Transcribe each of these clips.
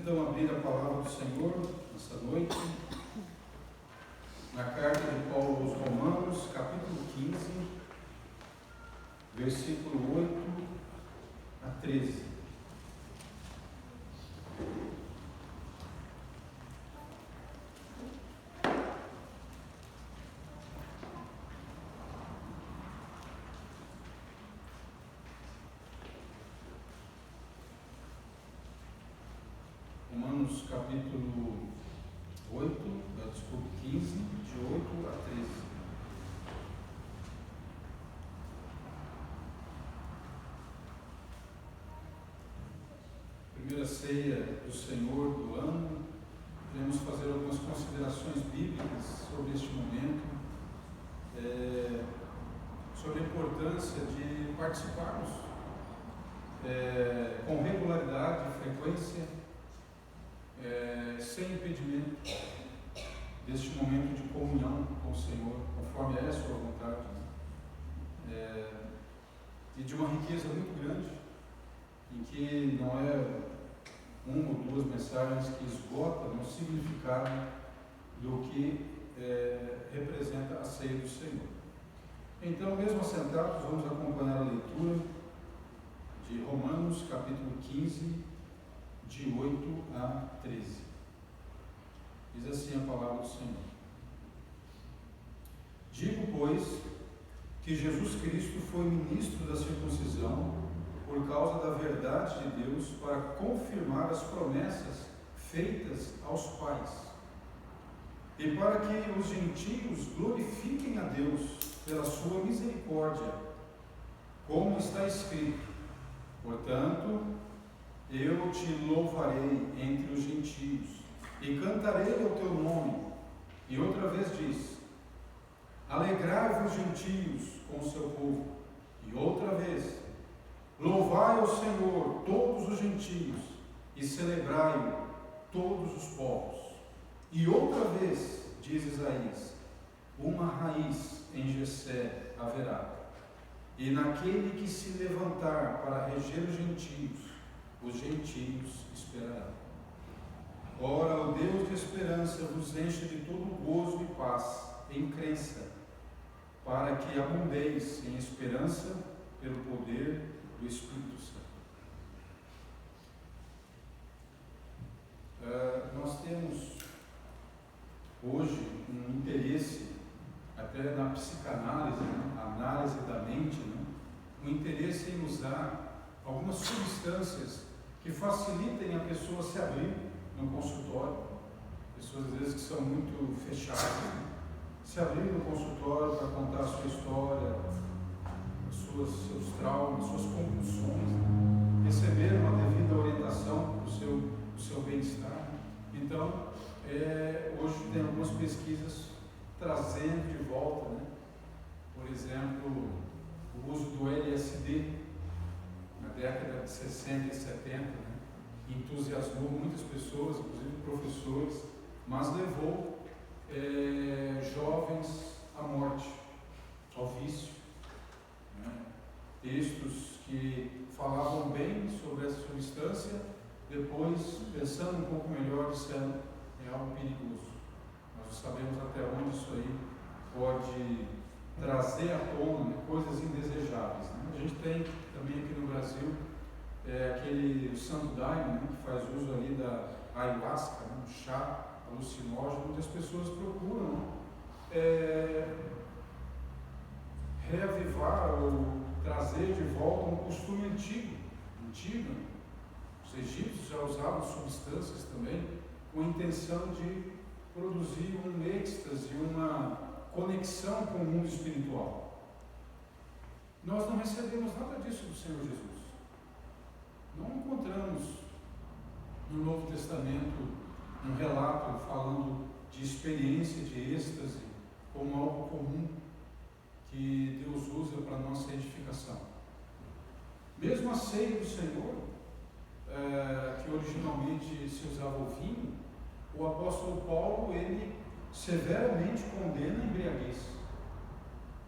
Então, abrir a palavra do Senhor nessa noite, na carta de Paulo aos Romanos, capítulo 15, versículo 8 a 13. Romanos capítulo 15, de 8 a 13. Primeira ceia do Senhor do ano, queremos fazer algumas considerações bíblicas sobre este momento, sobre a importância de participarmos com regularidade e frequência, sem impedimento, deste momento de comunhão com o Senhor, conforme é a sua vontade, e de uma riqueza muito grande, em que não é uma ou duas mensagens que esgotam o significado do que representa a ceia do Senhor. Então, mesmo assentados, vamos acompanhar a leitura de Romanos capítulo 15, de 8 a 13. Diz assim a palavra do Senhor: Digo, pois, que Jesus Cristo foi ministro da circuncisão por causa da verdade de Deus, para confirmar as promessas feitas aos pais, e para que os gentios glorifiquem a Deus pela sua misericórdia, como está escrito: portanto, eu te louvarei entre os gentios, e cantarei ao teu nome. E outra vez diz: alegrai-vos, gentios, com o seu povo. E outra vez: louvai ao Senhor todos os gentios, e celebrai-o todos os povos. E outra vez, diz Isaías: uma raiz em Jessé haverá, e naquele que se levantar para reger os gentios esperarão. Ora, o Deus de esperança vos encha de todo gozo e paz em crença, para que abundeis em esperança pelo poder do Espírito Santo. Nós temos hoje um interesse, até na psicanálise, a análise da mente, um interesse em usar algumas substâncias que facilitem a pessoa se abrir no consultório. Pessoas às vezes que são muito fechadas, se abrir no consultório para contar a sua história, seus traumas, suas compulsões, receber uma devida orientação para o seu bem-estar. Então, hoje tem algumas pesquisas trazendo de volta, por exemplo, o uso do LSD na década de 60 e 70, entusiasmou muitas pessoas, inclusive professores, mas levou jovens à morte, ao vício. Textos que falavam bem sobre essa substância, depois, pensando um pouco melhor, disseram: é algo perigoso. Nós não sabemos até onde isso aí pode trazer à tona coisas indesejáveis. A gente tem também aqui no Brasil aquele Santo Daime, que faz uso ali da ayahuasca, um chá alucinógeno, onde as pessoas procuram reavivar ou trazer de volta um costume antigo. Os egípcios já usavam substâncias também com a intenção de produzir um êxtase, uma conexão com o mundo espiritual. Nós não recebemos nada disso do Senhor Jesus. Não encontramos no Novo Testamento um relato falando de experiência de êxtase como algo comum que Deus usa para a nossa edificação. Mesmo a ceia do Senhor, que originalmente se usava o vinho, o apóstolo Paulo, ele severamente condena a embriaguez.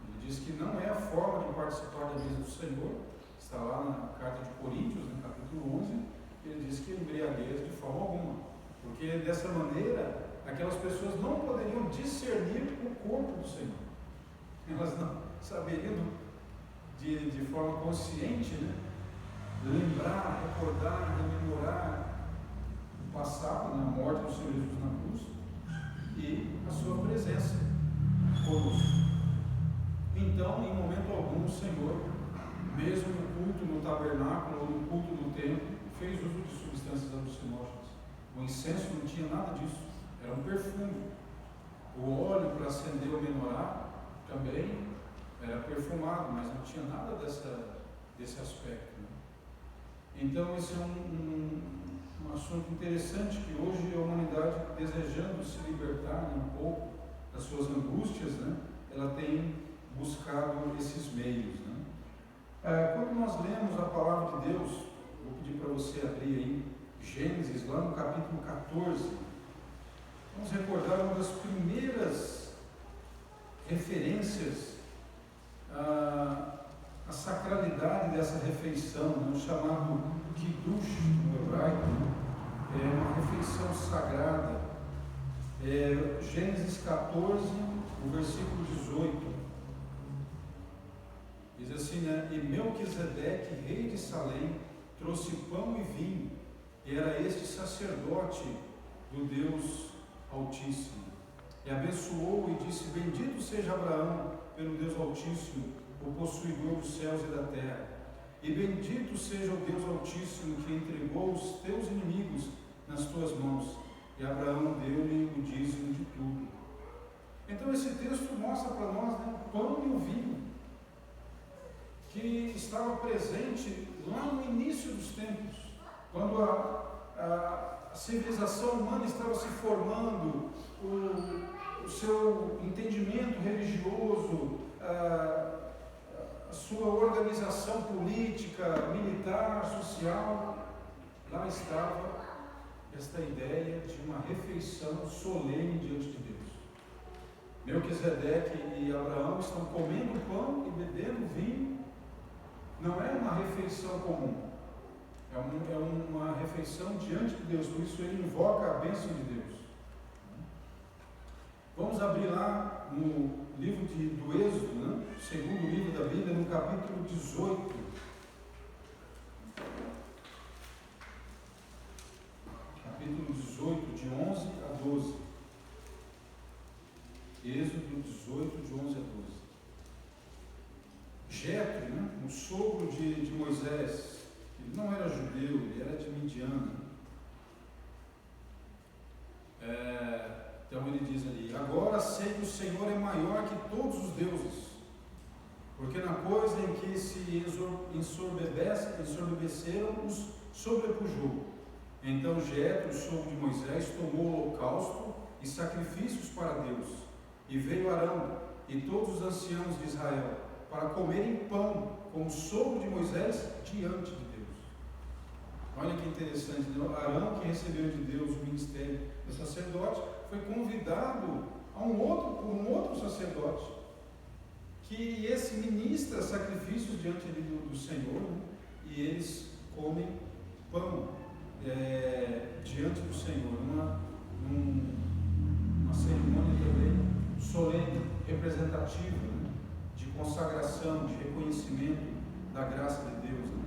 Ele diz que não é a forma de participar da mesa do Senhor, está lá na carta de Coríntios, no capítulo 11, ele diz que embriaguez de forma alguma, porque dessa maneira aquelas pessoas não poderiam discernir o corpo do Senhor, elas não saberiam de forma consciente, né, lembrar, recordar, rememorar o passado, né, a morte do Senhor Jesus na cruz e a sua presença conosco. Então, em momento algum, o Senhor, mesmo no culto no tabernáculo ou no culto no templo, fez uso de substâncias alucinógenas. O incenso não tinha nada disso, era um perfume. O óleo para acender o menorá também era perfumado, mas não tinha nada desse aspecto, né? Então, esse é um assunto interessante, que hoje a humanidade, desejando se libertar, né, um pouco das suas angústias, né, ela tem buscado esses meios, né? Quando nós lemos a palavra de Deus, vou pedir para você abrir aí Gênesis, lá no capítulo 14, vamos recordar uma das primeiras referências à sacralidade dessa refeição, né, o chamado Kiddush no hebraico, né? É uma refeição sagrada. Gênesis 14, o versículo 18, diz assim, né? E Melquisedeque, rei de Salém, trouxe pão e vinho, e era este sacerdote do Deus Altíssimo. E abençoou e disse: bendito seja Abraão pelo Deus Altíssimo, o possuidor dos céus e da terra. E bendito seja o Deus Altíssimo, que entregou os teus inimigos nas tuas mãos. E Abraão deu-lhe o dízimo de tudo. Então esse texto mostra para nós, né, o pão e o vinho, que estava presente lá no início dos tempos, quando a civilização humana estava se formando, o seu entendimento religioso, a sua organização política, militar, social. Lá estava esta ideia de uma refeição solene diante de Deus. Melquisedeque e Abraão estão comendo pão e bebendo vinho. Não é uma refeição comum, é uma refeição diante de Deus, por isso ele invoca a bênção de Deus. Vamos abrir lá no livro do Êxodo, né? Segundo livro da Bíblia, no capítulo 18. Capítulo 18, de 11 a 12. Êxodo 18, de 11 a 12. Jetro, né, o sogro de Moisés, ele não era judeu, ele era de Midian. Então ele diz ali: agora sei que o Senhor é maior que todos os deuses, porque na coisa em que se ensoberbeceram, os sobrepujou. Então Jetro, o sogro de Moisés, tomou o holocausto e sacrifícios para Deus, e veio Arão e todos os anciãos de Israel para comerem pão com o sogro de Moisés diante de Deus. Olha que interessante, né? Arão, que recebeu de Deus o ministério de sacerdote, foi convidado a um outro sacerdote, que esse ministra sacrifícios diante do Senhor, né? E eles comem pão diante do Senhor, numa cerimônia também solene, representativa, né? De consagração, de reconhecimento da graça de Deus, né?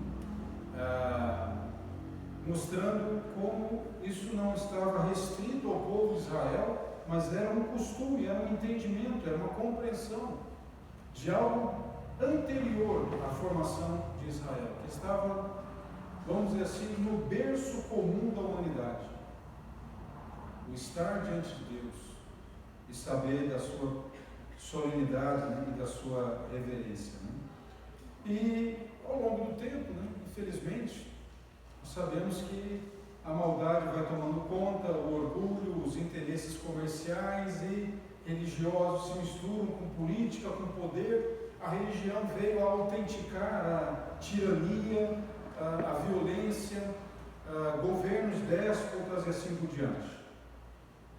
Mostrando como isso não estava restrito ao povo de Israel, mas era um costume, era um entendimento, era uma compreensão de algo anterior à formação de Israel, que estava, vamos dizer assim, no berço comum da humanidade. O estar diante de Deus e saber da sua solenidade, né, e da sua reverência, né? E ao longo do tempo, né, infelizmente, nós sabemos que a maldade vai tomando conta, o orgulho, os interesses comerciais e religiosos se misturam com política, com poder. A religião veio a autenticar a tirania, a violência, governos déspotas e assim por diante.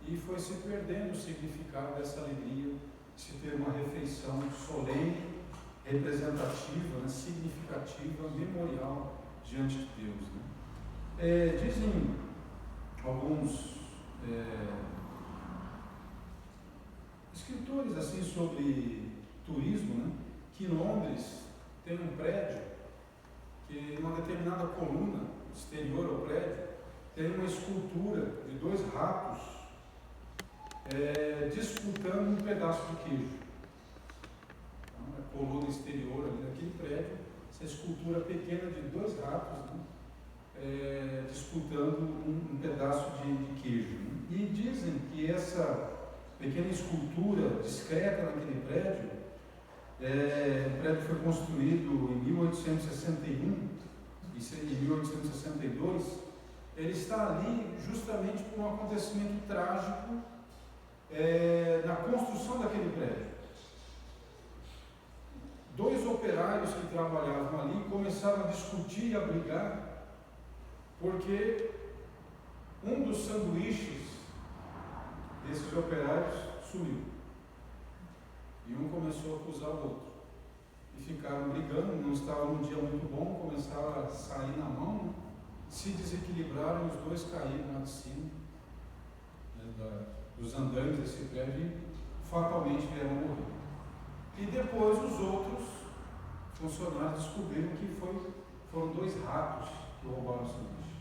E foi se perdendo o significado dessa alegria de se ter uma refeição solene, representativa, né, significativa, memorial diante de Deus, né? Dizem alguns escritores assim sobre turismo, né, que em Londres tem um prédio que, numa determinada coluna exterior ao prédio, tem uma escultura de 2 ratos disputando um pedaço de queijo. Então, a coluna exterior ali daquele prédio, essa escultura pequena de 2 ratos, né, disputando um pedaço de queijo. Né? E dizem que essa pequena escultura discreta naquele prédio, o prédio foi construído em 1861 e em 1862, ele está ali justamente por um acontecimento trágico na construção daquele prédio. 2 operários que trabalhavam ali começaram a discutir e a brigar porque um dos sanduíches desses operários sumiu. E um começou a acusar o outro. E ficaram brigando, não estava num dia muito bom, começaram a sair na mão, né? Se desequilibraram e os 2 caíram lá de cima, né, dos andames desse prédio e fatalmente vieram morrer. E depois os outros funcionários descobriram que foram 2 ratos que roubaram o sanduíche.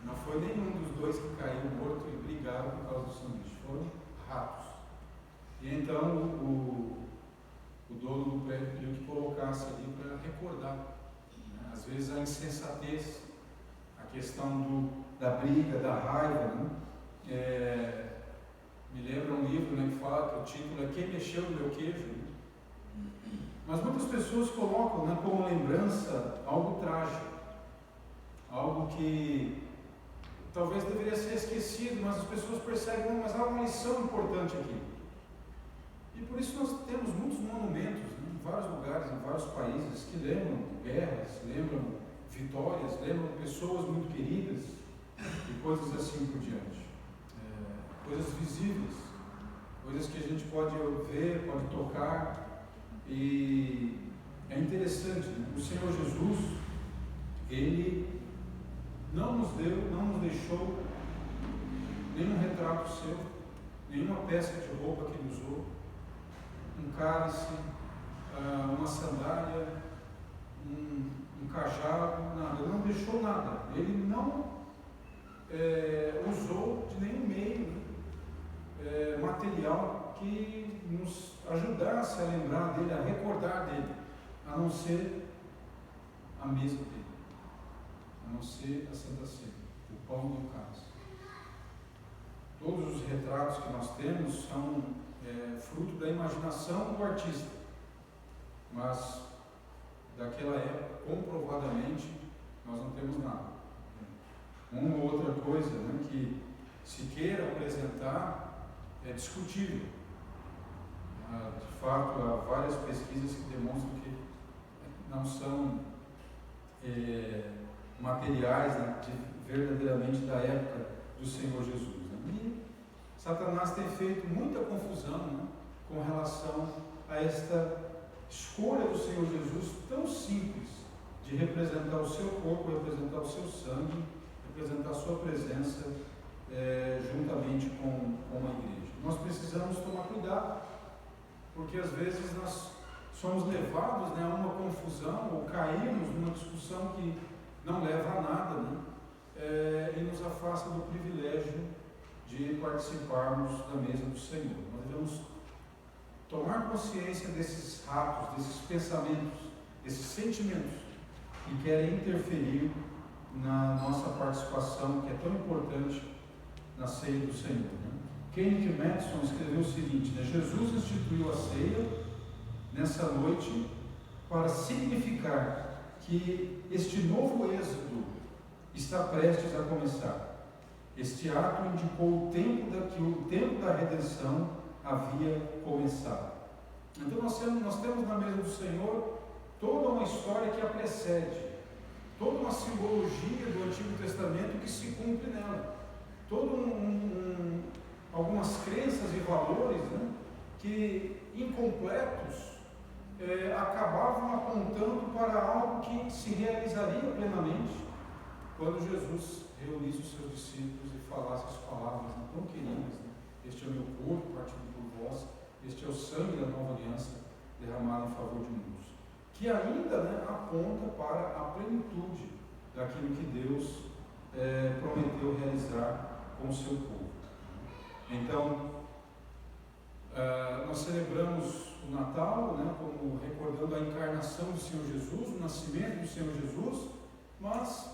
Não foi nenhum dos 2 que caiu morto e brigaram por causa do sanduíche, foram ratos. E então o dono do prédio pediu que colocasse ali para recordar, né? Às vezes a insensatez, a questão da briga, da raiva, né? Me lembra um livro, né, que fala que o título é Quem Mexeu no Meu Queijo? Né? Mas muitas pessoas colocam, né, como lembrança algo trágico, algo que talvez deveria ser esquecido, mas as pessoas percebem, não, mas há uma lição importante aqui. E por isso nós temos muitos monumentos, né, em vários lugares, em vários países, que lembram guerras, lembram vitórias, lembram pessoas muito queridas e coisas assim por diante. Coisas visíveis, coisas que a gente pode ver, pode tocar. E é interessante, né? O Senhor Jesus, Ele não nos deixou nenhum retrato seu, nenhuma peça de roupa que Ele usou, um cálice, uma sandália, um cajado, nada. Ele não deixou nada. Ele não usou de nenhum meio material que nos ajudasse a lembrar dele, a recordar dele, a não ser a mesa dele, a não ser a Santa Ceia, o pão e o cálice. Todos os retratos que nós temos são fruto da imaginação do artista, mas daquela época, comprovadamente, nós não temos nada. Uma ou outra coisa, né, que se queira apresentar é discutível. De fato, há várias pesquisas que demonstram que não são materiais, né, verdadeiramente da época do Senhor Jesus. Né? E Satanás tem feito muita confusão, né, com relação a esta escolha do Senhor Jesus tão simples de representar o seu corpo, representar o seu sangue, representar a sua presença juntamente com a igreja. Nós precisamos tomar cuidado, porque às vezes nós somos levados, né, a uma confusão ou caímos numa discussão que não leva a nada, né, e nos afasta do privilégio de participarmos da mesa do Senhor. Nós devemos tomar consciência desses ratos, desses pensamentos, desses sentimentos que querem interferir na nossa participação, que é tão importante na ceia do Senhor. Né? Kenneth Madison escreveu o seguinte, né? Jesus instituiu a ceia nessa noite para significar que este novo êxodo está prestes a começar. Este ato indicou que o tempo da redenção havia começado. Então nós temos na mesa do Senhor toda uma história que a precede, toda uma simbologia do Antigo Testamento que se cumpre nela, algumas crenças e valores, né, que incompletos acabavam apontando para algo que se realizaria plenamente quando Jesus reunisse os seus discípulos e falasse as palavras tão queridas, né? Este é o meu corpo partido por vós, este é o sangue da nova aliança derramado em favor de muitos, que ainda, né, aponta para a plenitude daquilo que Deus prometeu realizar com o seu povo. Então, nós celebramos o Natal, né, como recordando a encarnação do Senhor Jesus, o nascimento do Senhor Jesus, mas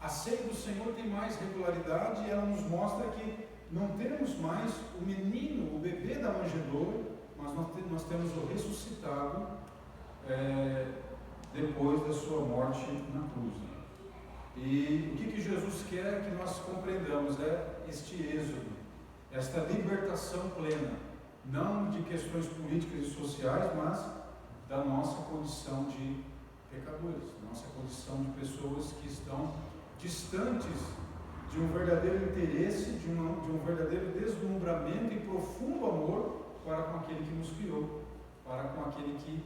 a ceia do Senhor tem mais regularidade e ela nos mostra que não temos mais o menino, o bebê da manjedoura, mas nós temos o ressuscitado depois da sua morte na cruz. E o que Jesus quer que nós compreendamos é este êxodo, esta libertação plena, não de questões políticas e sociais, mas da nossa condição de pecadores, nossa condição de pessoas que estão distantes de um verdadeiro interesse, de um verdadeiro deslumbramento e profundo amor para com aquele que nos criou, para com aquele que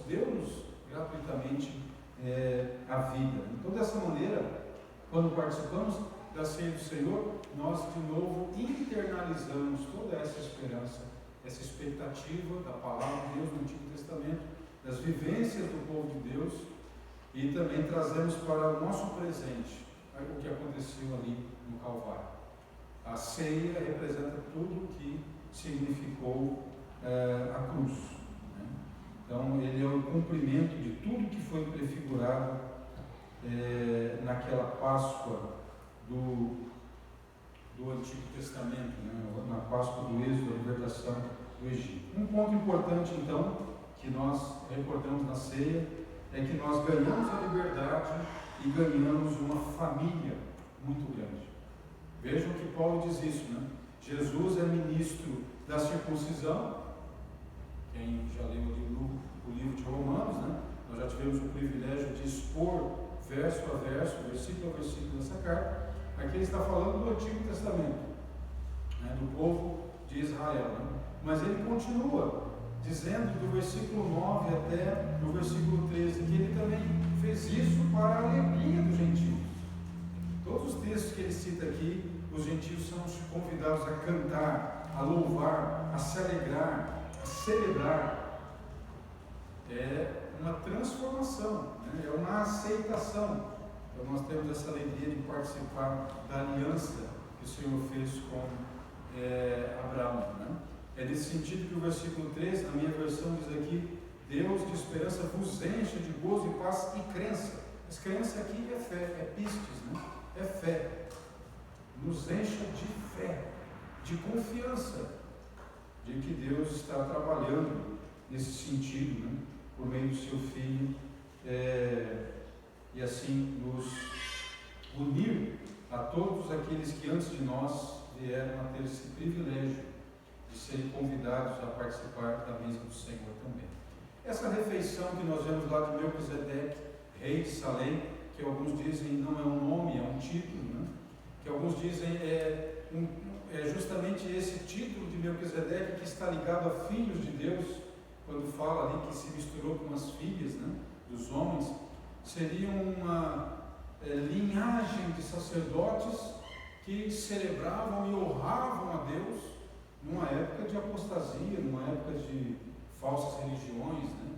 deu-nos gratuitamente a vida. Então, dessa maneira, quando participamos da ceia do Senhor, nós de novo internalizamos toda essa esperança, essa expectativa da palavra de Deus no Antigo Testamento, das vivências do povo de Deus, e também trazemos para o nosso presente o que aconteceu ali no Calvário. A ceia representa tudo o que significou a cruz, né? Então, ele é o cumprimento de tudo que foi prefigurado naquela Páscoa do Antigo Testamento, né? Na Páscoa do Êxodo, da libertação do Egito. Um ponto importante, então, que nós recordamos na ceia, é que nós ganhamos a liberdade e ganhamos uma família muito grande. Vejam que Paulo diz isso, né? Jesus é ministro da circuncisão. Quem já leu o livro de Romanos, né? Nós já tivemos o privilégio de expor verso a verso, versículo a versículo dessa carta. Aqui ele está falando do Antigo Testamento, né? Do povo de Israel, né? Mas ele continua dizendo do versículo 9 até o versículo 13, que ele também fez isso para a alegria dos gentios. Todos os textos que ele cita aqui, os gentios são convidados a cantar, a louvar, a se alegrar, a celebrar. É uma transformação, né? É uma aceitação. Então nós temos essa alegria de participar da aliança que o Senhor fez com Abraão, né? É nesse sentido que o versículo 13, na minha versão, diz aqui: Deus de esperança vos enche de gozo e paz e crença. Essa crença aqui é fé, é pistes, né? É fé. Nos encha de fé, de confiança, de que Deus está trabalhando nesse sentido, né? Por meio do seu Filho, e assim nos unir a todos aqueles que antes de nós vieram a ter esse privilégio de serem convidados a participar da mesa do Senhor também. Essa refeição que nós vemos lá de Melquisedeque, rei de Salém, que alguns dizem não é um nome, é um título, né? Que alguns dizem é justamente esse título de Melquisedeque que está ligado a filhos de Deus, quando fala ali que se misturou com as filhas, né, dos homens, seria uma linhagem de sacerdotes que celebravam e honravam a Deus numa época de apostasia, numa época de falsas religiões, né?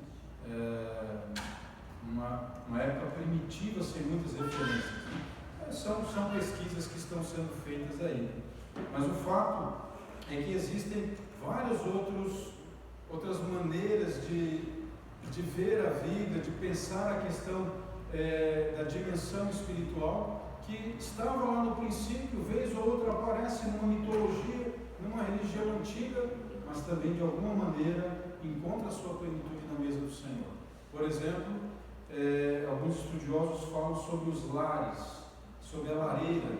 Uma época primitiva sem muitas referências, né? São pesquisas que estão sendo feitas ainda. Mas o fato é que existem várias outras maneiras de ver a vida, de pensar a questão da dimensão espiritual, que estavam lá no princípio, vez ou outra aparece numa mitologia, numa religião antiga, mas também de alguma maneira encontra a sua plenitude na mesa do Senhor. Por exemplo, alguns estudiosos falam sobre os lares, sobre a lareira,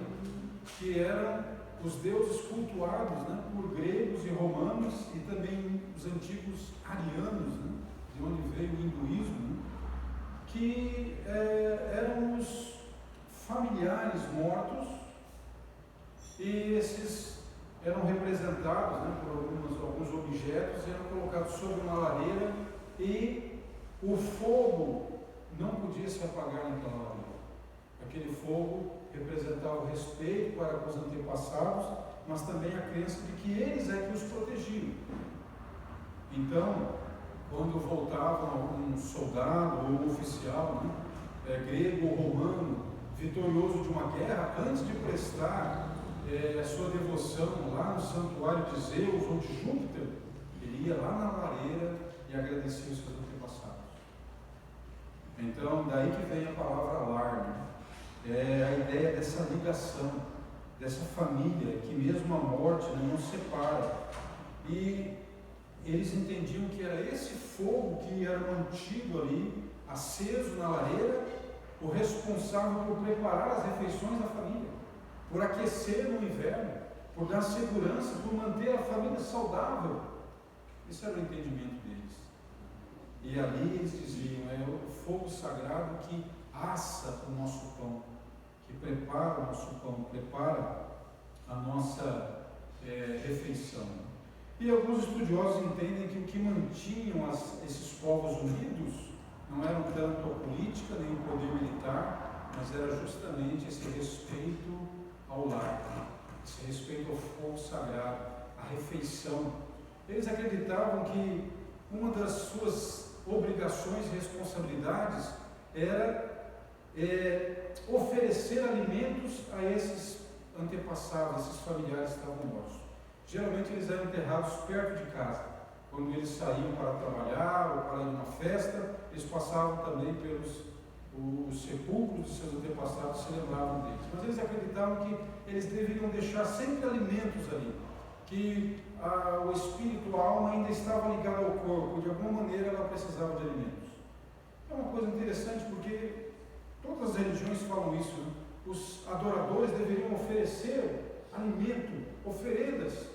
que eram os deuses cultuados, né, por gregos e romanos e também os antigos arianos, né, de onde veio o hinduísmo, né, que eram os familiares mortos, e esses eram representados, né, por alguns objetos, eram colocados sobre uma lareira e o fogo não podia se apagar naquela lareira. Aquele fogo representava o respeito para com os antepassados, mas também a crença de que eles é que os protegiam. Então, quando voltava um soldado ou um oficial, grego ou romano, vitorioso de uma guerra, antes de prestar a sua devoção lá no santuário de Zeus ou de Júpiter, ele ia lá na lareira e agradecia os seus antepassados. Então, daí que vem a palavra lar, é a ideia dessa ligação, dessa família, que mesmo a morte não separa. E eles entendiam que era esse fogo que era mantido ali, aceso na lareira, o responsável por preparar as refeições da família, por aquecer no inverno, por dar segurança, por manter a família saudável. Esse era o entendimento deles. E ali eles diziam, é o fogo sagrado que assa o nosso pão, que prepara o nosso pão, prepara a nossa refeição. E alguns estudiosos entendem que o que mantinham esses povos unidos não era tanto a política nem o poder militar, mas era justamente esse respeito ao lar, esse respeito ao fogo sagrado, à refeição. Eles acreditavam que uma das suas obrigações e responsabilidades era oferecer alimentos a esses antepassados, esses familiares que estavam mortos. Geralmente eles eram enterrados perto de casa. Quando eles saíam para trabalhar ou para ir numa festa, eles passavam também pelos os sepulcros de seus antepassados, se lembravam deles. Mas eles acreditavam que eles deveriam deixar sempre alimentos ali, que o espírito, a alma ainda estava ligada ao corpo, de alguma maneira ela precisava de alimentos. É uma coisa interessante porque todas as religiões falam isso, né? Os adoradores deveriam oferecer alimento, oferendas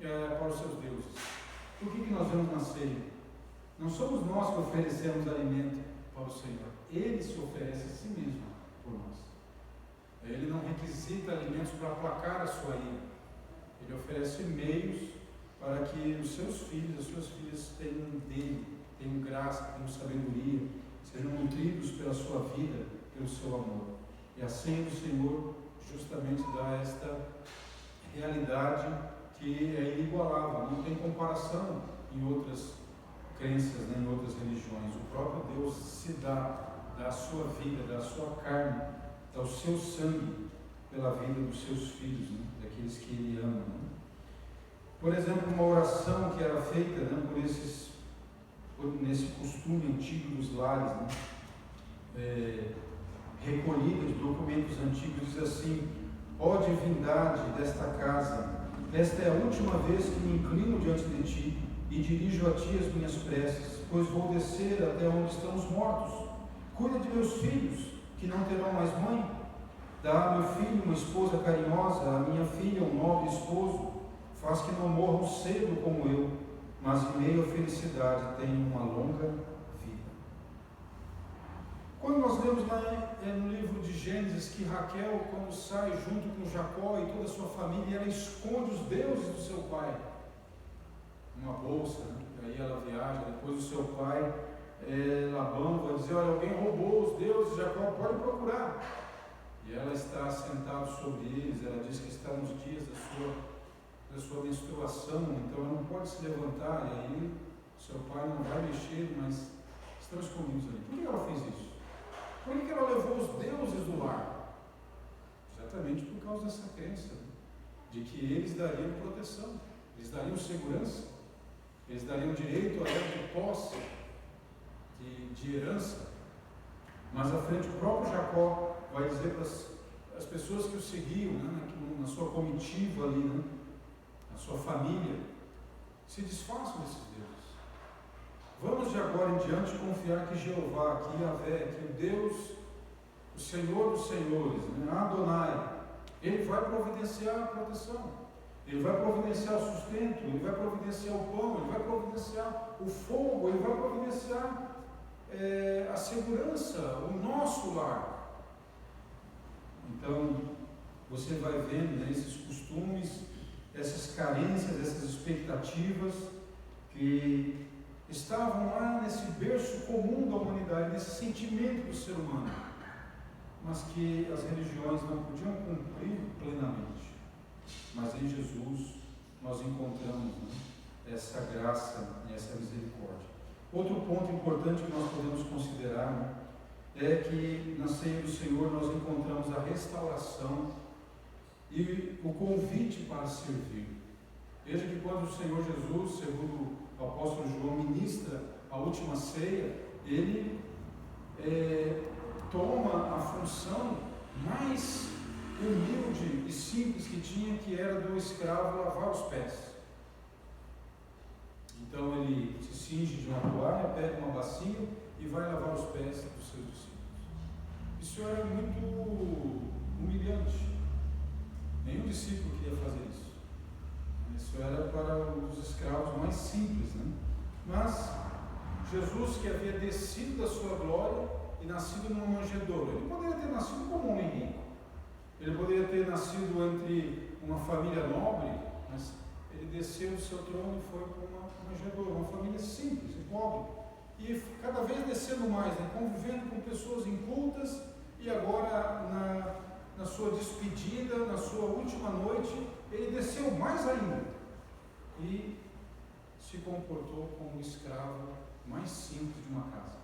para os seus deuses. Por que nós vemos na ceia? Não somos nós que oferecemos alimento para o Senhor. Ele se oferece a si mesmo por nós. Ele não requisita alimentos para aplacar a sua ira. Ele oferece meios para que os seus filhos, as suas filhas tenham dele, tenham graça, tenham sabedoria, sejam nutridos pela sua vida, pelo seu amor. E assim o Senhor justamente dá esta realidade que é inigualável, não tem comparação em outras crenças, nem em outras religiões. O próprio Deus se dá a sua vida, da sua carne, dá o seu sangue pela vida dos seus filhos, né? Daqueles que Ele ama. Né? Por exemplo, uma oração que era feita, né, nesse costume antigo dos lares, né, recolhida de documentos antigos, diz assim: ó divindade desta casa, esta é a última vez que me inclino diante de ti e dirijo a ti as minhas preces, pois vou descer até onde estão os mortos. Cuida de meus filhos, que não terão mais mãe. Dá a meu filho uma esposa carinhosa, a minha filha um nobre esposo. Faz que não morram cedo como eu, mas em meio à felicidade tenham uma longa vida. Quando nós lemos lá no livro de Gênesis que Raquel, quando sai junto com Jacó e toda a sua família, ela esconde os deuses do seu pai numa bolsa, né? Aí ela viaja, depois o seu pai Labão vai dizer: olha, alguém roubou os deuses, Jacó pode procurar. E ela está sentada sobre eles, ela diz que está nos dias da sua menstruação, então ela não pode se levantar, e aí seu pai não vai mexer, mas estão escondidos ali. Por que ela fez isso? Por que ela levou os deuses do lar? Exatamente por causa dessa crença, né? De que eles dariam proteção, eles dariam segurança, eles dariam direito a ela de posse, de herança. Mas à frente o próprio Jacó vai dizer para as pessoas que o seguiam, né, na sua comitiva ali, né, na sua família: se desfaçam desses deuses. Vamos de agora em diante confiar que Jeová, que Yahvé, que o Deus, o Senhor dos Senhores, né, Adonai, Ele vai providenciar a proteção. Ele vai providenciar o sustento, Ele vai providenciar o pão, Ele vai providenciar o fogo, Ele vai providenciar a segurança, o nosso lar. Então, você vai vendo, né, esses costumes, essas carências, essas expectativas que estavam lá nesse berço comum da humanidade, nesse sentimento do ser humano. mas que as religiões não podiam cumprir plenamente. Mas em Jesus nós encontramos, né, essa graça e essa misericórdia. Outro ponto importante que nós podemos considerar, né, é que na ceia do Senhor nós encontramos a restauração e o convite para servir. Veja que quando o Senhor Jesus, segundo o apóstolo João, ministra a última ceia, ele toma a função mais humilde e simples que tinha, que era do escravo lavar os pés. Então ele se cinge de uma toalha, pega uma bacia e vai lavar os pés dos seus discípulos. Isso era muito humilhante. Nenhum discípulo queria fazer isso. Isso era para os escravos mais simples, né? Mas Jesus, que havia descido da sua glória e nascido numa manjedoura, ele poderia ter nascido como um homem rico, ele poderia ter nascido entre uma família nobre, mas ele desceu do seu trono e foi para uma manjedoura, uma família simples e pobre, e cada vez descendo mais, né? Convivendo com pessoas incultas, e agora na sua despedida, na sua última noite, ele desceu mais ainda e se comportou como um escravo mais simples de uma casa,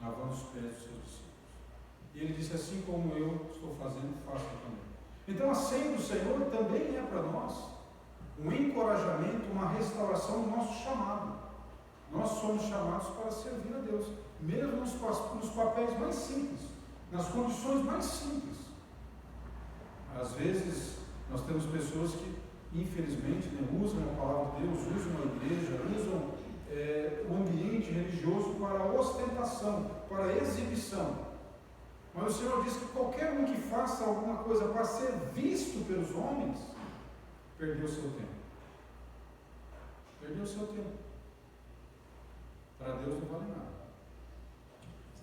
lavando os pés dos seus discípulos. E ele disse: assim como eu estou fazendo, façam também. Então a ceia do Senhor também é para nós um encorajamento, uma restauração do nosso chamado. Nós somos chamados para servir a Deus, mesmo nos papéis mais simples, nas condições mais simples. Às vezes nós temos pessoas que, infelizmente, né, usam a palavra de Deus, usam a igreja, usam o ambiente religioso para ostentação, para exibição. Mas o Senhor diz que qualquer um que faça alguma coisa para ser visto pelos homens, perdeu o seu tempo. Perdeu o seu tempo. Para Deus não vale nada.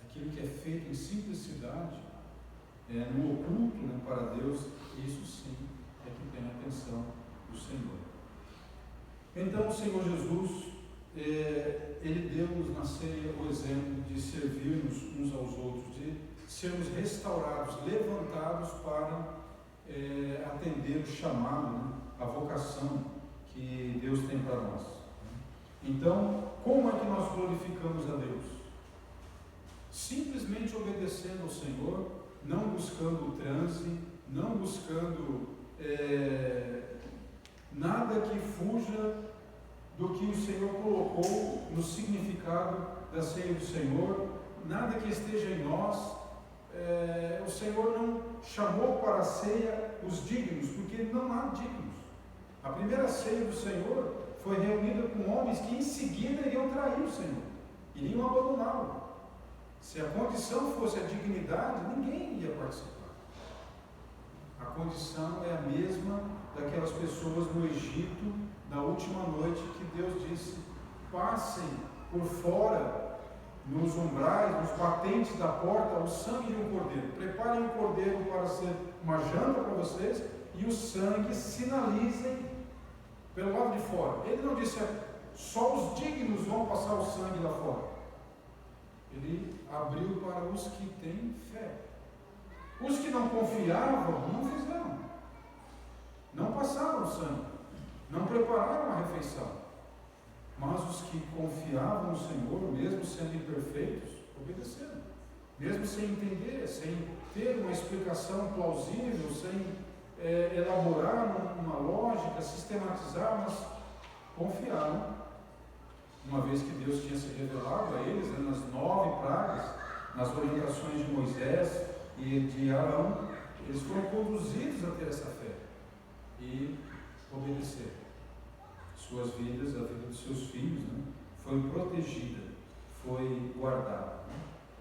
Aquilo que é feito em simplicidade, no oculto, né, para Deus, isso sim é que tem a atenção do Senhor. Então o Senhor Jesus, ele deu-nos na ceia o exemplo de servirmos uns aos outros, de sermos restaurados, levantados para atender o chamado, né, a vocação que Deus tem para nós. Então, como é que nós glorificamos a Deus? Simplesmente obedecendo ao Senhor, não buscando o transe, não buscando nada que fuja do que o Senhor colocou no significado da ceia do Senhor, nada que esteja em nós. O Senhor não chamou para a ceia os dignos, porque não há dignos. A primeira ceia do Senhor foi reunida com homens que em seguida iriam trair o Senhor, iriam abandoná-lo. Se a condição fosse a dignidade, ninguém ia participar. A condição é a mesma daquelas pessoas no Egito, na última noite, que Deus disse: passem por fora, nos umbrais, nos batentes da porta, o sangue de um cordeiro. Preparem o cordeiro para ser uma janta para vocês, e o sangue sinalizem pelo lado de fora. Ele não disse: só os dignos vão passar o sangue lá fora. Ele abriu para os que têm fé. Os que não confiavam, não fizeram. Não passaram o sangue. Não prepararam a refeição. Mas os que confiavam no Senhor, mesmo sendo imperfeitos, obedeceram. Mesmo sem entender, sem ter uma explicação plausível, sem elaborar uma lógica, sistematizar, mas confiaram. Uma vez que Deus tinha se revelado a eles, né, nas 9 pragas, nas orientações de Moisés e de Arão, eles foram conduzidos a ter essa fé e obedecer. Suas vidas, a vida dos seus filhos, né, foi protegida, foi guardada.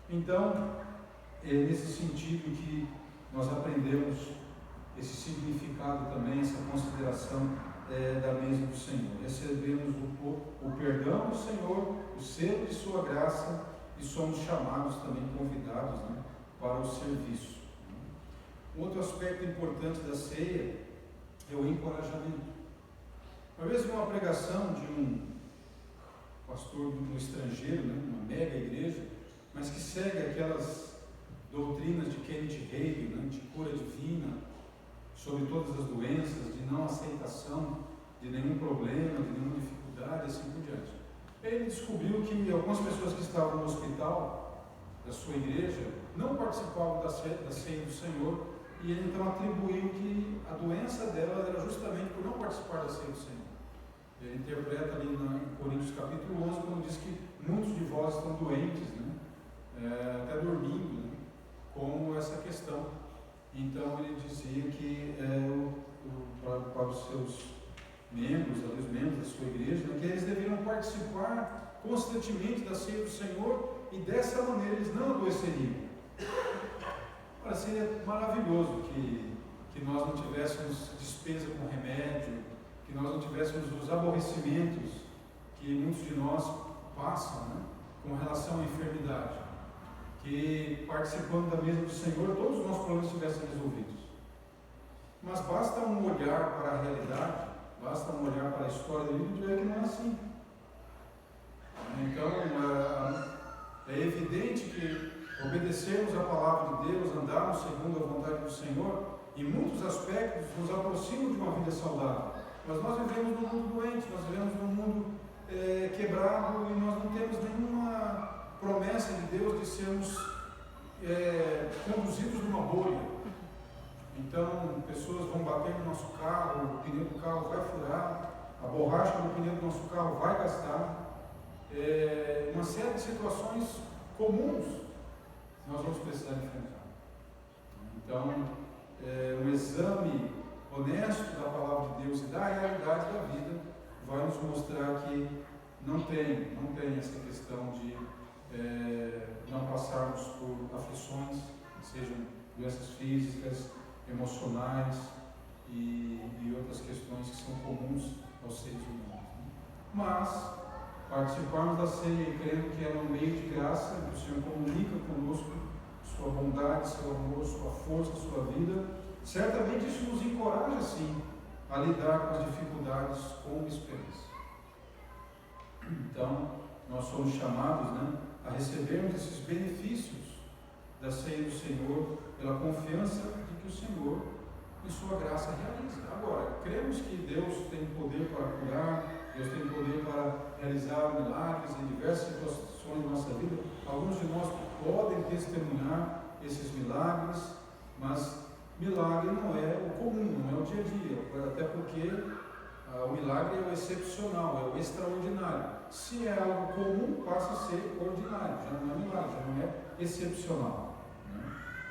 Então, é nesse sentido que nós aprendemos esse significado também, essa consideração da mesa do Senhor. Recebemos o perdão do Senhor, o selo de sua graça, e somos chamados também, convidados, né, para o serviço. Um outro aspecto importante da ceia é o encorajamento. Uma vez uma pregação de um pastor no estrangeiro, né, uma mega igreja, mas que segue doutrinas de Kenneth Hagin, né, de cura divina, sobre todas as doenças, de não aceitação de nenhum problema, de nenhuma dificuldade, assim por diante. Ele descobriu que algumas pessoas que estavam no hospital da sua igreja não participavam da ceia do Senhor, e ele então atribuiu que a doença dela era justamente por não participar da ceia do Senhor. Ele interpreta ali em Coríntios capítulo 11, quando diz que muitos de vós estão doentes, né? Até dormindo, né? Com essa questão. Então ele dizia que para os seus membros, os membros da sua igreja, né, que eles deveriam participar constantemente da ceia do Senhor, e dessa maneira eles não adoeceriam. Ora, seria maravilhoso que nós não tivéssemos despesa com remédio, que nós não tivéssemos os aborrecimentos que muitos de nós passam, né, com relação à enfermidade, que participando da mesa do Senhor todos os nossos problemas estivessem resolvidos. Mas basta um olhar para a realidade, basta um olhar para a história do livro e ver que não é assim. Então é evidente que obedecermos a palavra de Deus, andarmos segundo a vontade do Senhor, em muitos aspectos nos aproximam de uma vida saudável. Mas nós vivemos num mundo doente, nós vivemos num mundo quebrado, e nós não temos nenhuma promessa de Deus de sermos conduzidos numa bolha. Então, pessoas vão bater no nosso carro, o pneu do carro vai furar, a borracha do pneu do nosso carro vai gastar. Uma série de situações comuns nós vamos precisar enfrentar. Então, um exame honesto da palavra de Deus e da realidade da vida vai nos mostrar que não tem essa questão de não passarmos por aflições, sejam doenças físicas, emocionais e outras questões que são comuns aos seres humanos. Mas participarmos da ceia crendo que é um meio de graça, que o Senhor comunica conosco sua bondade, seu amor, sua força, sua vida, certamente isso nos encoraja sim a lidar com as dificuldades com esperança. Então, nós somos chamados, né, a recebermos esses benefícios da ceia do Senhor pela confiança de que o Senhor, em sua graça, realiza. Agora, cremos que Deus tem poder para curar, Deus tem poder para realizar milagres em diversas situações da nossa vida. Alguns de nós podem testemunhar esses milagres, mas milagre não é o comum, não é o dia a dia, até porque o milagre é o excepcional, é o extraordinário. Se é algo comum, passa a ser ordinário, já não é milagre, já não é excepcional, né?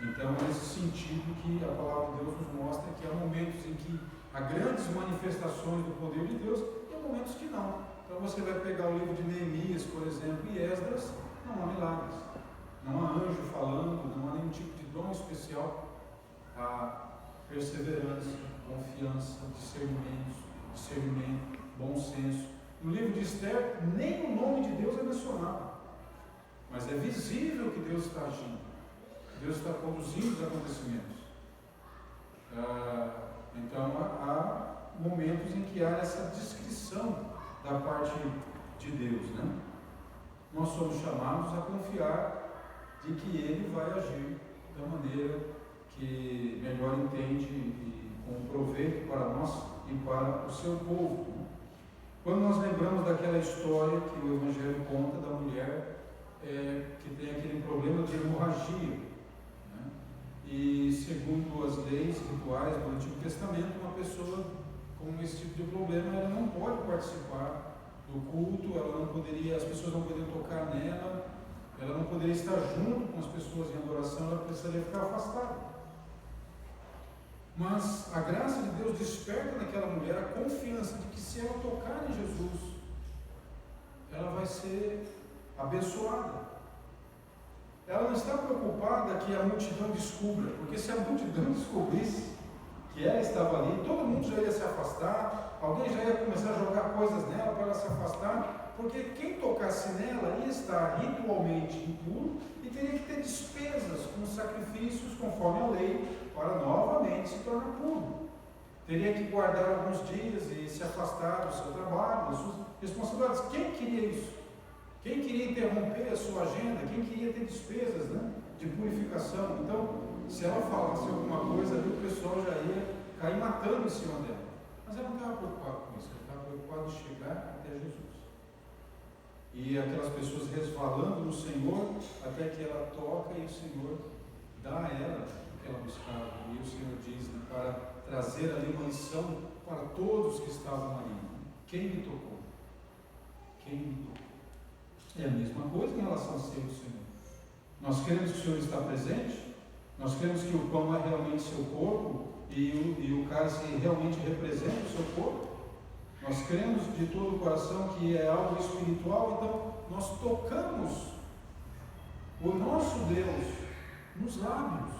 Então, é nesse sentido que a palavra de Deus nos mostra que há momentos em que há grandes manifestações do poder de Deus e há momentos que não. Então, você vai pegar o livro de Neemias, por exemplo, e Esdras, não há milagres, não há anjo falando, não há nenhum tipo de dom especial. Há perseverança, confiança, discernimento, bom senso. No livro de Esther, nem o nome de Deus é mencionado, mas é visível que Deus está agindo, Deus está conduzindo os acontecimentos. Então há momentos em que há essa descrição da parte de Deus, né? Nós somos chamados a confiar de que Ele vai agir da maneira que melhor entende e com proveito para nós e para o seu povo. Quando nós lembramos daquela história que o Evangelho conta da mulher que tem aquele problema de hemorragia, né? E segundo as leis rituais do Antigo Testamento, uma pessoa com esse tipo de problema ela não pode participar do culto, ela não poderia, as pessoas não poderiam tocar nela, ela não poderia estar junto com as pessoas em adoração, ela precisaria ficar afastada. Mas a graça de Deus desperta naquela mulher a confiança de que se ela tocar em Jesus, ela vai ser abençoada. Ela não está preocupada que a multidão descubra, porque se a multidão descobrisse que ela estava ali, todo mundo já ia se afastar, alguém já ia começar a jogar coisas nela para ela se afastar, porque quem tocasse nela ia estar ritualmente impuro e teria que ter despesas com sacrifícios conforme a lei para novamente se tornar puro. Teria que guardar alguns dias e se afastar do seu trabalho, das suas responsabilidades. Quem queria isso? Quem queria interromper a sua agenda? Quem queria ter despesas, né, de purificação? Então, se ela falasse alguma coisa ali, o pessoal já ia cair matando em cima dela. Mas ela não estava preocupada com isso, ela estava preocupada em chegar até Jesus. E aquelas pessoas resvalando no Senhor, até que ela toca e o Senhor dá a ela o que ela buscava. E o Senhor diz, né, para trazer ali uma lição para todos que estavam ali. Quem me tocou? Quem me tocou? É a mesma coisa em relação a ser o Senhor. Nós queremos que o Senhor está presente, nós queremos que o pão é realmente seu corpo e o cálice realmente representa o seu corpo. Nós cremos de todo o coração que é algo espiritual, então nós tocamos o nosso Deus nos lábios.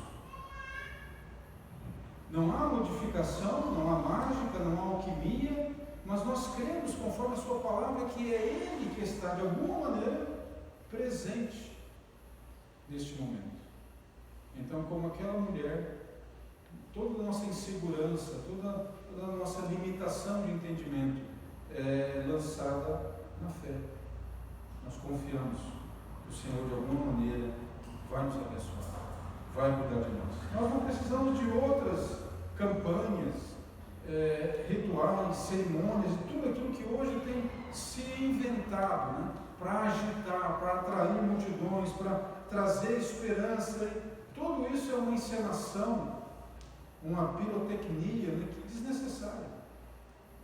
Não há modificação, não há mágica, não há alquimia, mas nós cremos, conforme a sua palavra, que é Ele que está, de alguma maneira, presente neste momento. Então, como aquela mulher, toda a nossa insegurança, toda a nossa limitação de entendimento é lançada na fé. Nós confiamos que o Senhor, de alguma maneira, vai nos abençoar, vai cuidar de nós. Nós não precisamos de outras campanhas, rituais, cerimônias, e tudo aquilo que hoje tem se inventado, né, para agitar, para atrair multidões, para trazer esperança. Tudo isso é uma encenação, uma pirotecnia, né, que é desnecessária.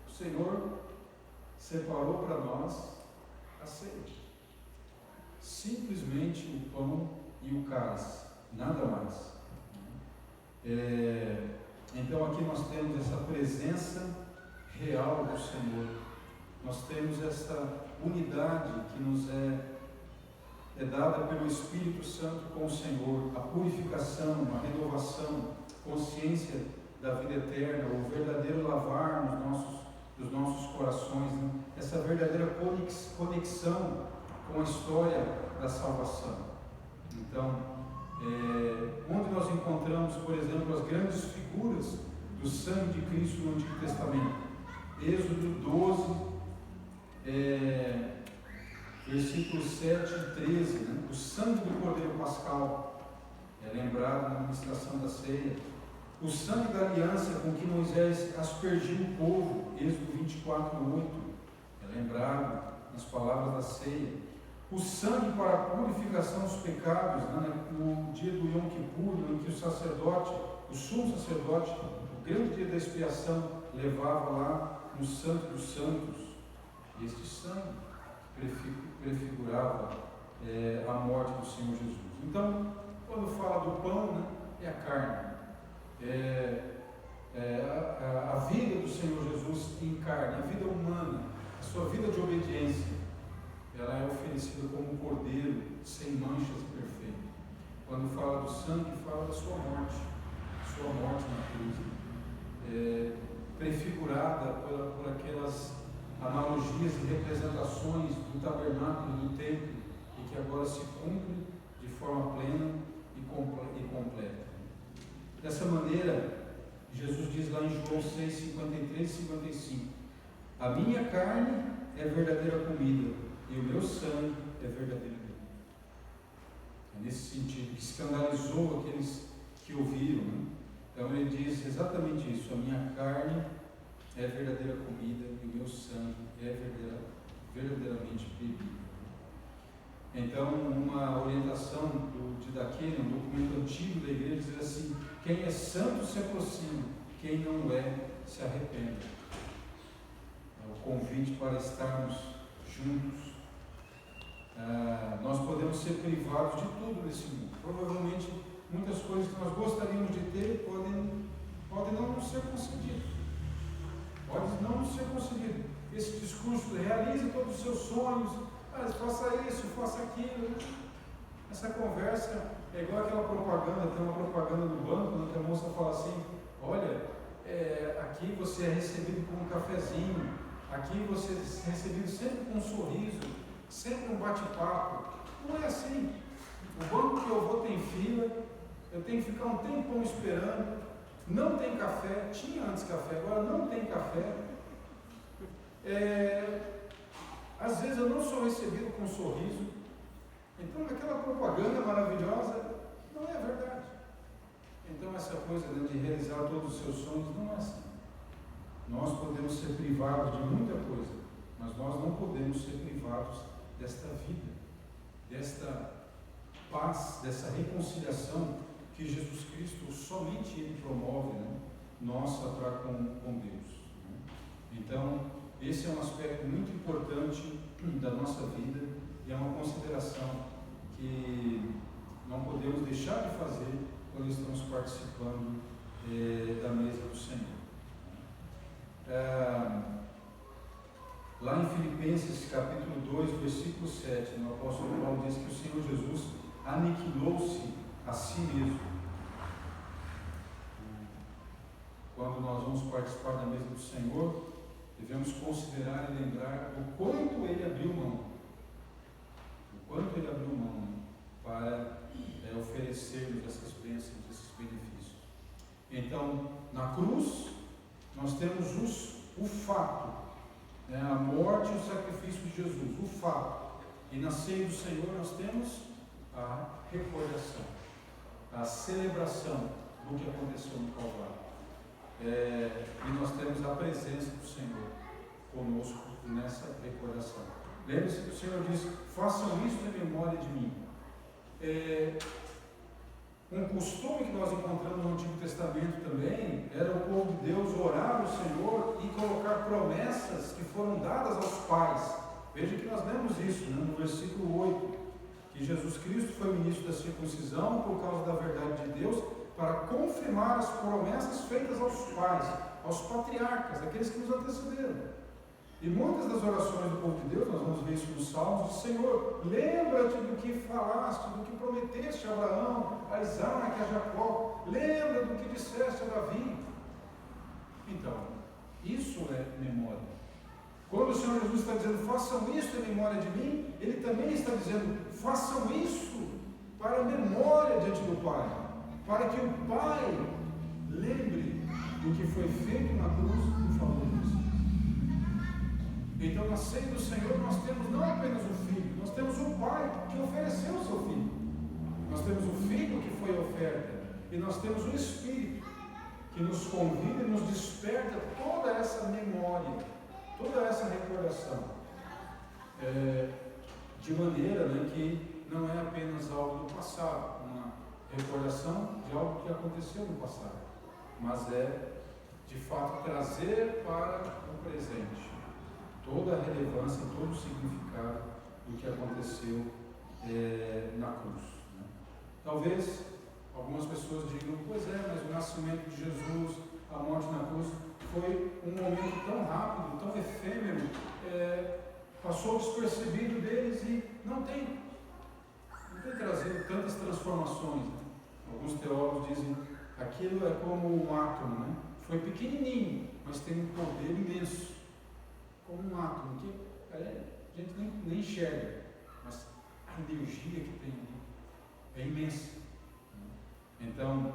O Senhor separou para nós a ceia. Simplesmente o pão e o cálice, nada mais. Então aqui nós temos essa presença real do Senhor. Nós temos essa unidade que nos é dada pelo Espírito Santo com o Senhor, a purificação, a renovação, consciência da vida eterna, o verdadeiro lavar dos nossos corações, né? Essa verdadeira conexão com a história da salvação. Então, onde nós encontramos, por exemplo, as grandes figuras do sangue de Cristo no Antigo Testamento? Êxodo 12, versículos 7 e 13, né? O sangue do Cordeiro Pascal é lembrado na ministração da ceia. O sangue da aliança com que Moisés aspergiu o povo, Êxodo 24, 8, é lembrado nas palavras da ceia. O sangue para a purificação dos pecados, né, no dia do Yom Kippur, em que o sacerdote, o sumo sacerdote, o grande dia da expiação, levava lá no Santo dos Santos. Este sangue prefigurava a morte do Senhor Jesus. Então, quando fala do pão, né, é a carne. A vida do Senhor Jesus em carne, a vida humana, a sua vida de obediência, ela é oferecida como um cordeiro sem manchas e perfeito. Quando fala do sangue, fala da sua morte na cruz, prefigurada por aquelas analogias e representações do tabernáculo e do templo, e que agora se cumpre de forma plena e completa. Dessa maneira, Jesus diz lá em João 6, 53 e 55, a minha carne é verdadeira comida, e o meu sangue é verdadeiro bebida. É nesse sentido, que escandalizou aqueles que ouviram, né? Então ele diz exatamente isso, a minha carne é verdadeira comida e o meu sangue é verdadeiramente bebida. Então, uma orientação de Daquele, um documento antigo da igreja, diz assim: quem é santo se aproxima, quem não é, se arrependa. É o convite para estarmos juntos. Nós podemos ser privados de tudo nesse mundo. Provavelmente, muitas coisas que nós gostaríamos de ter podem não nos ser concedidas. Pode não nos ser concedido. Esse discurso, realize todos os seus sonhos, faça isso, faça aquilo. Essa conversa é igual aquela propaganda, tem uma propaganda do banco, que a moça fala assim: olha, aqui você é recebido com um cafezinho, aqui você é recebido sempre com um sorriso, sempre um bate-papo. Não é assim. O banco que eu vou tem fila, eu tenho que ficar um tempão esperando. Não tem café, tinha antes café, agora não tem café. Às vezes eu não sou recebido com um sorriso. Então aquela propaganda maravilhosa não é verdade. Então essa coisa, né, de realizar todos os seus sonhos não é assim. Nós podemos ser privados de muita coisa, mas nós não podemos ser privados desta vida, desta paz, dessa reconciliação que Jesus Cristo, somente Ele promove, né, nossa para com Deus. Né? Então, esse é um aspecto muito importante da nossa vida e é uma consideração que não podemos deixar de fazer quando estamos participando da mesa do Senhor. Lá em Filipenses capítulo 2, versículo 7, o apóstolo Paulo diz que o Senhor Jesus aniquilou-se a si mesmo. Quando nós vamos participar da mesa do Senhor, devemos considerar e lembrar o quanto Ele abriu mão. O quanto Ele abriu mão, né, para oferecer-nos essas bênçãos, esses benefícios. Então, na cruz, nós temos o fato, né, a morte e o sacrifício de Jesus, o fato. E na ceia do Senhor nós temos a recordação, a celebração do que aconteceu no Calvário. E nós temos a presença do Senhor conosco nessa recordação. Lembre-se que o Senhor diz: façam isso em memória de mim. Um costume que nós encontramos no Antigo Testamento também era o povo de Deus orar ao Senhor e colocar promessas que foram dadas aos pais. Veja que nós lemos isso, né, no versículo 8, que Jesus Cristo foi ministro da circuncisão por causa da verdade de Deus, para confirmar as promessas feitas aos pais, aos patriarcas, aqueles que nos antecederam. E muitas das orações do povo de Deus, nós vamos ver isso nos Salmos, diz: Senhor, lembra-te do que falaste, do que prometeste a Abraão, a Isaac, a Jacó, lembra do que disseste a Davi. Então, isso é memória. Quando o Senhor Jesus está dizendo: façam isso em memória de mim, Ele também está dizendo: façam isso para a memória diante do Pai, para que o Pai lembre do que foi feito na cruz em favor disso. Então, na ceia do Senhor, nós temos não apenas o Filho, nós temos o Pai que ofereceu o seu Filho. Nós temos o Filho que foi a oferta, e nós temos o Espírito que nos convida e nos desperta toda essa memória, toda essa recordação, de maneira, né, que não é apenas algo do passado, uma recordação de algo que aconteceu no passado, mas é, de fato, trazer para o presente toda a relevância, todo o significado do que aconteceu na cruz. Né? Talvez algumas pessoas digam: pois é, mas o nascimento de Jesus, a morte na cruz, foi um momento tão rápido, tão efêmero, passou despercebido deles e não tem trazido tantas transformações. Né? Alguns teólogos dizem: aquilo é como um átomo, né? Foi pequenininho, mas tem um poder imenso. Como um átomo, que a gente nem enxerga, mas a energia que tem ali é imensa. Então,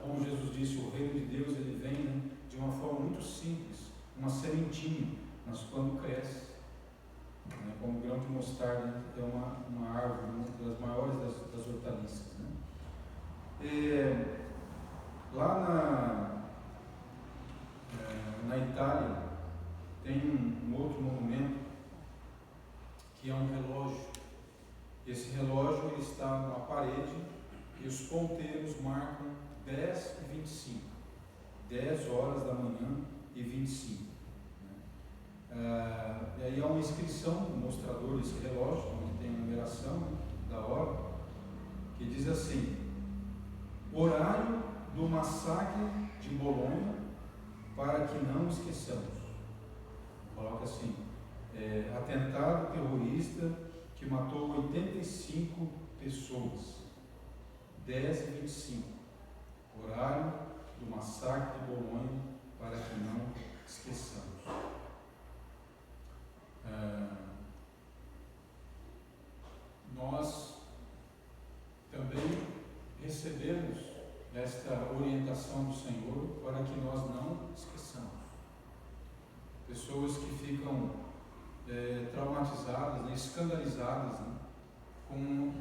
como Jesus disse, o reino de Deus ele vem, né, de uma forma muito simples, uma sementinha, mas quando cresce, né, como o grão de mostarda, é uma árvore, uma das maiores das hortaliças. Né? Lá na Itália, tem um outro monumento que é um relógio. Esse relógio ele está na parede e os ponteiros marcam 10 e 25, 10 horas da manhã e 25. E aí há uma inscrição no mostrador desse relógio, onde tem a numeração, né, da hora, que diz assim: horário do massacre de Bolonha, para que não esqueçamos. Coloca assim: atentado terrorista que matou 85 pessoas, 10 e 25, horário do massacre de Bolonha, para que não esqueçamos. Nós também recebemos esta orientação do Senhor para que nós não esqueçamos. Pessoas que ficam traumatizadas, né, escandalizadas, né, com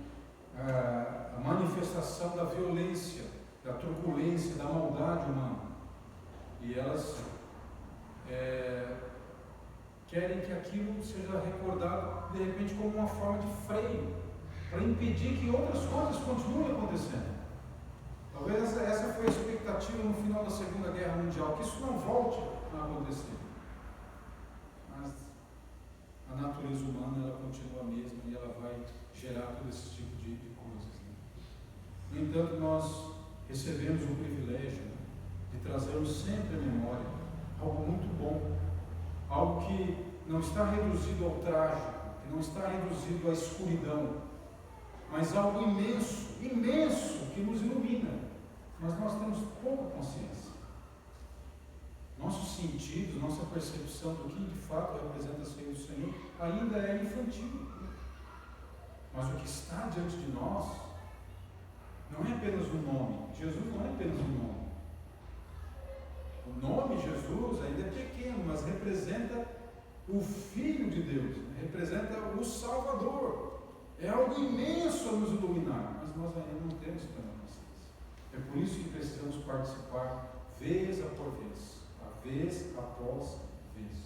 a manifestação da violência, da truculência, da maldade humana. E elas querem que aquilo seja recordado de repente como uma forma de freio, para impedir que outras coisas continuem acontecendo. Talvez essa foi a expectativa no final da Segunda Guerra Mundial, que isso não volte a acontecer. Mas a natureza humana, ela continua a mesma e ela vai gerar todo esse tipo de coisas. Né? No entanto, nós recebemos o privilégio, né, de trazermos sempre à memória algo muito bom, algo que não está reduzido ao trágico, que não está reduzido à escuridão, mas algo imenso, imenso, que nos ilumina. Mas nós temos pouca consciência. Nossos sentidos, nossa percepção do que de fato representa ser o Senhor ainda é infantil. Mas o que está diante de nós não é apenas um nome. Jesus não é apenas um nome. O nome Jesus ainda é pequeno, mas representa o Filho de Deus, representa o Salvador. É algo imenso a nos iluminar, mas nós ainda não temos plena consciência. É por isso que precisamos participar vez após vez após vez,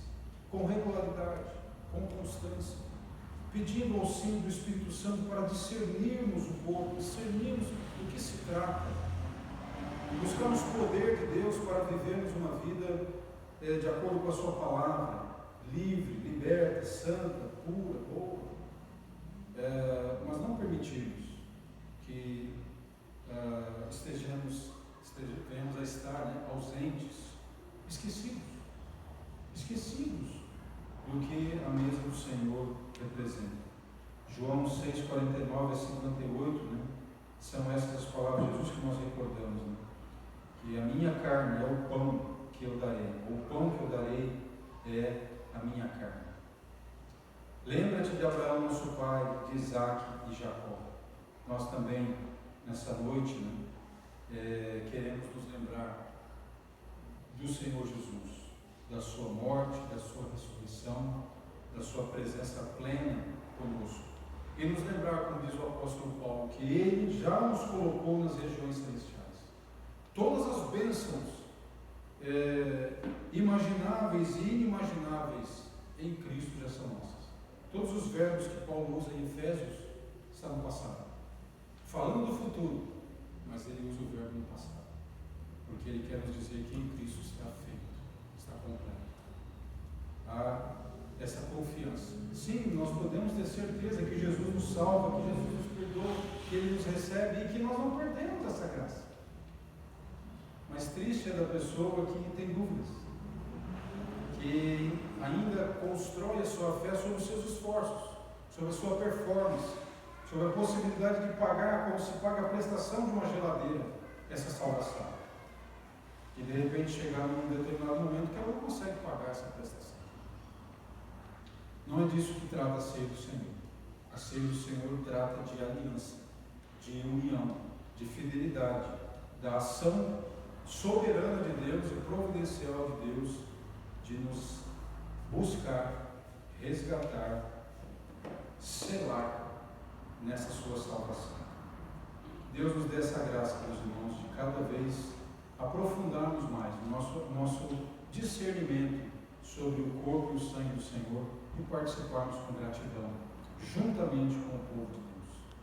com regularidade, com constância, pedindo auxílio do Espírito Santo para discernirmos o corpo, discernirmos do que se trata, e buscarmos o poder de Deus para vivermos uma vida de acordo com a sua palavra, livre, liberta, santa, pura, boa, mas não permitirmos que venhamos a estar, né, ausentes, esquecidos do que a mesa do Senhor representa. João 6, 49 a 58, né, são essas as palavras de Jesus que nós recordamos, né, que a minha carne é o pão que eu darei, o pão que eu darei é a minha carne. Lembra-te de Abraão, nosso pai, de Isaac e Jacó. Nós também, nessa noite, né, queremos nos lembrar do Senhor Jesus, da sua morte, da sua ressurreição, da sua presença plena conosco. E nos lembrar, como diz o apóstolo Paulo, que Ele já nos colocou nas regiões celestiais. Todas as bênçãos imagináveis e inimagináveis em Cristo já são nossas. Todos os verbos que Paulo usa em Efésios estão no passado, falando do futuro, mas ele usa o verbo no passado, porque ele quer nos dizer que em Cristo está feito, está completo. Há essa confiança. Sim, nós podemos ter certeza que Jesus nos salva, que Jesus nos perdoa, que Ele nos recebe e que nós não perdemos essa graça. Mas triste é da pessoa que tem dúvidas, que ainda constrói a sua fé sobre os seus esforços, sobre a sua performance, sobre a possibilidade de pagar, como se paga a prestação de uma geladeira, essa salvação. E de repente chegar num determinado momento que ela não consegue pagar essa prestação. Não é disso que trata a ceia do Senhor. A ceia do Senhor trata de aliança, de união, de fidelidade, da ação soberana de Deus e providencial de Deus de nos buscar, resgatar, selar nessa sua salvação. Deus nos dê essa graça, meus irmãos, de cada vez aprofundarmos mais o nosso discernimento sobre o corpo e o sangue do Senhor e participarmos com gratidão, juntamente com o povo de